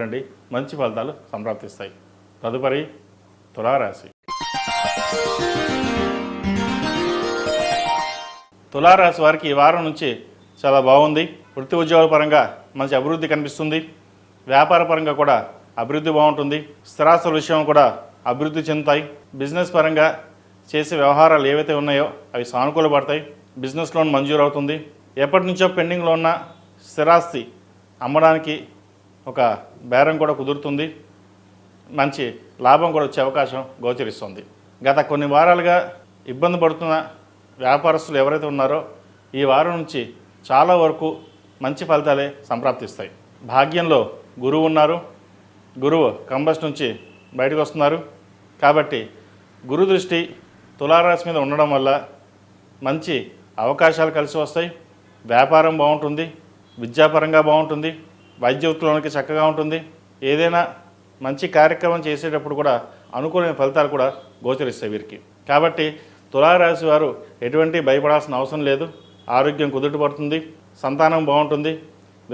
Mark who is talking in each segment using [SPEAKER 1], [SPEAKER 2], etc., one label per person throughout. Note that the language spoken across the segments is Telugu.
[SPEAKER 1] రండి, మంచి ఫలితాలు సంప్రాప్తిస్తాయి. తదుపరి తులారాశి. తులారాశి వారికి ఈ వారం నుంచి చాలా బాగుంది. వృత్తి ఉద్యోగాల పరంగా మంచి అభివృద్ధి కనిపిస్తుంది. వ్యాపార పరంగా కూడా అభివృద్ధి బాగుంటుంది. స్థిరాస్తుల విషయం కూడా అభివృద్ధి చెందుతాయి. బిజినెస్ పరంగా చేసే వ్యవహారాలు ఏవైతే ఉన్నాయో అవి సానుకూలపడతాయి. బిజినెస్ లోన్ మంజూరు అవుతుంది. ఎప్పటి నుంచో పెండింగ్లో ఉన్న స్థిరాస్తి అమ్మడానికి ఒక బేరం కూడా కుదురుతుంది. మంచి లాభం కూడా వచ్చే అవకాశం గోచరిస్తుంది. గత కొన్ని వారాలుగా ఇబ్బంది పడుతున్న వ్యాపారస్తులు ఎవరైతే ఉన్నారో ఈ వారం నుంచి చాలా వరకు మంచి ఫలితాలే సంప్రాప్తిస్తాయి. భాగ్యంలో గురువు ఉన్నారు. గురువు కంబస్ నుంచి బయటకు వస్తున్నారు. కాబట్టి గురు దృష్టి తులారాశి మీద ఉండడం వల్ల మంచి అవకాశాలు కలిసి వస్తాయి. వ్యాపారం బాగుంటుంది. విద్యాపరంగా బాగుంటుంది. వైద్య వృత్తిలోనికి చక్కగా ఉంటుంది. ఏదైనా మంచి కార్యక్రమం చేసేటప్పుడు కూడా అనుకూలమైన ఫలితాలు కూడా గోచరిస్తాయి వీరికి. కాబట్టి తులారాశి వారు ఎటువంటి భయపడాల్సిన అవసరం లేదు. ఆరోగ్యం కుదుటపడుతుంది. సంతానం బాగుంటుంది.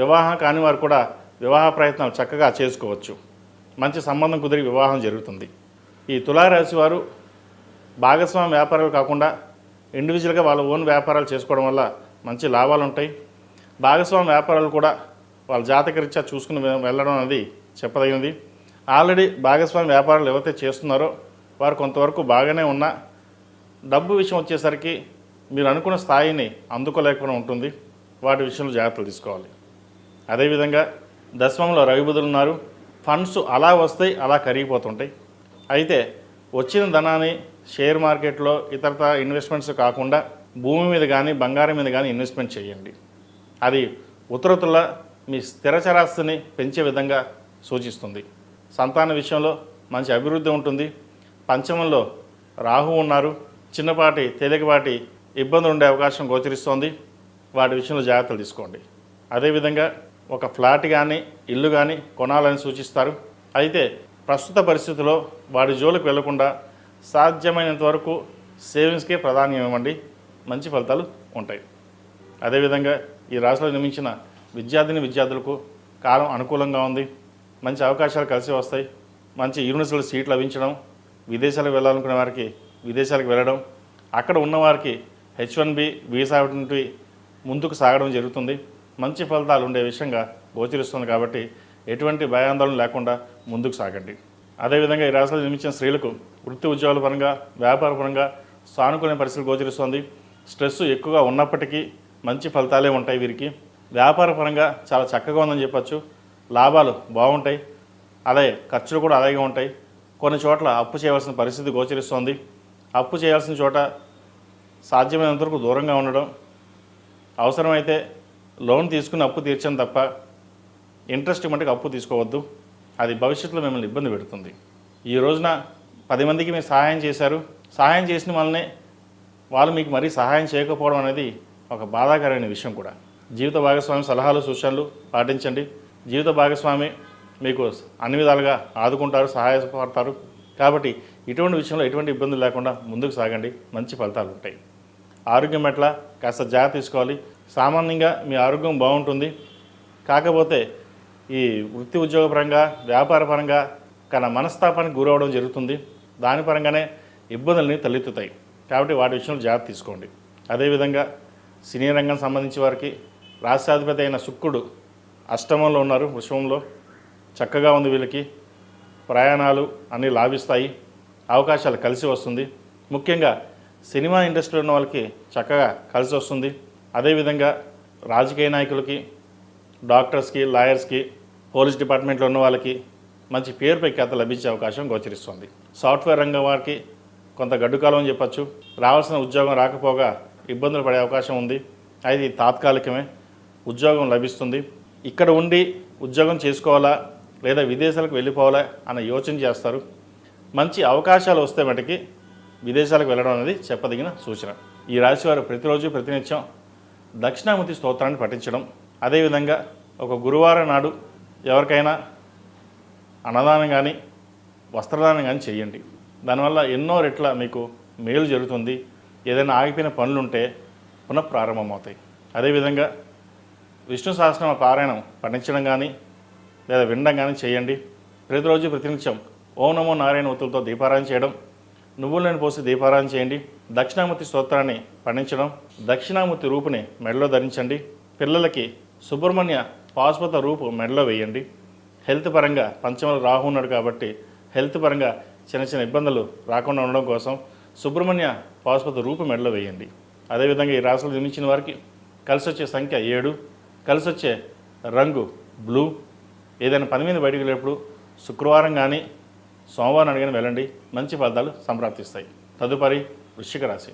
[SPEAKER 1] వివాహం కాని వారు కూడా వివాహ ప్రయత్నాలు చక్కగా చేసుకోవచ్చు. మంచి సంబంధం కుదిరి వివాహం జరుగుతుంది. ఈ తులారాశి వారు భాగస్వామ్య వ్యాపారాలు కాకుండా ఇండివిజువల్గా వాళ్ళ ఓన్ వ్యాపారాలు చేసుకోవడం వల్ల మంచి లాభాలు ఉంటాయి. భాగస్వామ్య వ్యాపారాలు కూడా వాళ్ళ జాతకరీత్యా చూసుకుని వెళ్ళడం అనేది చెప్పదగినది. ఆల్రెడీ భాగస్వామ్య వ్యాపారాలు ఎవరైతే చేస్తున్నారో వారు కొంతవరకు బాగానే ఉన్నా డబ్బు విషయం వచ్చేసరికి మీరు అనుకున్న స్థాయిని అందుకోలేకుండా ఉంటుంది. వాటి విషయంలో జాగ్రత్తలు తీసుకోవాలి. అదేవిధంగా దశమంలో రవి బుధులు ఉన్నారు. ఫండ్స్ అలా వస్తాయి, అలా కరిగిపోతుంటాయి. అయితే వచ్చిన ధనాన్ని షేర్ మార్కెట్లో ఇతరత ఇన్వెస్ట్మెంట్స్ కాకుండా భూమి మీద కానీ బంగారం మీద కానీ ఇన్వెస్ట్మెంట్ చేయండి. అది ఉత్తరతుల మీ స్థిరచరాస్తిని పెంచే విధంగా సూచిస్తుంది. సంతాన విషయంలో మంచి అభివృద్ధి ఉంటుంది. పంచమంలో రాహు ఉన్నారు. చిన్నపాటి తేలికపాటి ఇబ్బందులు ఉండే అవకాశం గోచరిస్తోంది. వాటి విషయంలో జాగ్రత్తలు తీసుకోండి. అదేవిధంగా ఒక ఫ్లాట్ కానీ ఇల్లు కానీ కొనాలని సూచిస్తారు. అయితే ప్రస్తుత పరిస్థితుల్లో వాడి జోలికి వెళ్లకుండా సాధ్యమైనంత వరకు సేవింగ్స్కే ప్రాధాన్యం ఇవ్వండి. మంచి ఫలితాలు ఉంటాయి. అదేవిధంగా ఈ రాశిలో నిర్మించిన విద్యార్థులకు కాలం అనుకూలంగా ఉంది. మంచి అవకాశాలు కలిసి వస్తాయి. మంచి యూనివర్సిటీ సీట్లు లభించడం, విదేశాలకు వెళ్ళాలనుకునే వారికి విదేశాలకు వెళ్ళడం, అక్కడ ఉన్నవారికి H1B వీసా వంటి ముందుకు సాగడం జరుగుతుంది. మంచి ఫలితాలు ఉండే విషయంగా గోచరిస్తుంది. కాబట్టి ఎటువంటి భయాందోళన లేకుండా ముందుకు సాగండి. అదేవిధంగా ఈ రాశిలో నిర్మించిన స్త్రీలకు వృత్తి ఉద్యోగాల పరంగా వ్యాపార పరంగా సానుకూల పరిస్థితులు గోచరిస్తుంది. స్ట్రెస్ ఎక్కువగా ఉన్నప్పటికీ మంచి ఫలితాలే ఉంటాయి వీరికి. వ్యాపార పరంగా చాలా చక్కగా ఉందని చెప్పచ్చు. లాభాలు బాగుంటాయి. అదే ఖర్చులు కూడా అలాగే ఉంటాయి. కొన్ని చోట్ల అప్పు చేయవలసిన పరిస్థితి గోచరిస్తోంది. అప్పు చేయాల్సిన చోట సాధ్యమైనంత వరకు దూరంగా ఉండడం, అవసరమైతే లోన్ తీసుకుని అప్పు తీర్చడం తప్ప ఇంట్రెస్ట్ మటుకు అప్పు తీసుకోవద్దు. అది భవిష్యత్తులో మిమ్మల్ని ఇబ్బంది పెడుతుంది. ఈ రోజున 10 మందికి మీరు సహాయం చేశారు. సహాయం చేసిన వాళ్ళనే వాళ్ళు మీకు మరీ సహాయం చేయకపోవడం అనేది ఒక బాధాకరమైన విషయం కూడా. జీవిత భాగస్వామి సలహాలు సూచనలు పాటించండి. జీవిత భాగస్వామి మీకు అన్ని విధాలుగా ఆదుకుంటారు, సహాయపడతారు. కాబట్టి ఇటువంటి విషయంలో ఎటువంటి ఇబ్బందులు లేకుండా ముందుకు సాగండి. మంచి ఫలితాలు ఉంటాయి. ఆరోగ్యం పట్ల కాస్త జాగ్రత్త తీసుకోవాలి. సామాన్యంగా మీ ఆరోగ్యం బాగుంటుంది. కాకపోతే ఈ వృత్తి ఉద్యోగ పరంగా వ్యాపార పరంగా కన్నా మనస్తాపానికి గురవడం జరుగుతుంది. దాని పరంగానే ఇబ్బందులని తలెత్తుతాయి. కాబట్టి వాటి విషయంలో జాగ్రత్త తీసుకోండి. అదేవిధంగా సినీ రంగం సంబంధించి వారికి రాష్ట్రాధిపతి అయిన శుక్రుడు అష్టమంలో ఉన్నారు. వృషభంలో చక్కగా ఉంది. వీళ్ళకి ప్రయాణాలు అన్నీ లాభిస్తాయి. అవకాశాలు కలిసి వస్తుంది. ముఖ్యంగా సినిమా ఇండస్ట్రీలో ఉన్న వాళ్ళకి చక్కగా కలిసి వస్తుంది. అదేవిధంగా రాజకీయ నాయకులకి, డాక్టర్స్కి, లాయర్స్కి, పోలీస్ డిపార్ట్మెంట్లో ఉన్న వాళ్ళకి మంచి పేరు ప్రఖ్యాత లభించే అవకాశం గోచరిస్తుంది. సాఫ్ట్వేర్ రంగం వారికి కొంత గడ్డు కాలం అని చెప్పచ్చు. రావాల్సిన ఉద్యోగం రాకపోగా ఇబ్బందులు పడే అవకాశం ఉంది. అది తాత్కాలికమే. ఉద్యోగం లభిస్తుంది. ఇక్కడ ఉండి ఉద్యోగం చేసుకోవాలా లేదా విదేశాలకు వెళ్ళిపోవాలా అన్న యోచన చేస్తారు. మంచి అవకాశాలు వస్తే మటుకి విదేశాలకు వెళ్ళడం అనేది చెప్పదగిన సూచన. ఈ రాశివారు ప్రతిరోజు ప్రతినిత్యం దక్షిణామూర్తి స్తోత్రాన్ని పఠించడం, అదేవిధంగా ఒక గురువారం నాడు ఎవరికైనా అన్నదానం కానీ వస్త్రదానం కానీ చేయండి. దానివల్ల ఎన్నో రెట్ల మీకు మేలు జరుగుతుంది. ఏదైనా ఆగిపోయిన పనులుంటే పునఃప్రారంభమవుతాయి. అదేవిధంగా విష్ణు సహస్రనామ పారాయణం పఠించడం కానీ లేదా వినడం కానీ చేయండి. ప్రతిరోజు ప్రతినిత్యం ఓం నమో నారాయణ ఒత్తులతో దీపారాయణ చేయడం, నువ్వులను పోసి దీపారాయణ చేయండి. దక్షిణామూర్తి స్తోత్రాన్ని పఠించడం, దక్షిణామూర్తి రూపుని మెడలో ధరించండి. పిల్లలకి సుబ్రహ్మణ్య పాశుపత రూపు మెడలో వేయండి. హెల్త్ పరంగా పంచమలో రాహు ఉన్నాడు కాబట్టి హెల్త్ పరంగా చిన్న చిన్న ఇబ్బందులు రాకుండా ఉండడం కోసం సుబ్రహ్మణ్య పాశుపత రూపు మెడలో వేయండి. అదేవిధంగా ఈ రాశులు జన్మించిన వారికి కలిసి వచ్చే సంఖ్య 7, కలిసి వచ్చే రంగు బ్లూ. ఏదైనా పని మీద బయటకు వెళ్ళేటప్పుడు శుక్రవారం కానీ సోమవారం అడిగిన వెళ్ళండి, మంచి ఫలితాలు సంప్రాప్తిస్తాయి. తదుపరి వృశ్చిక రాశి.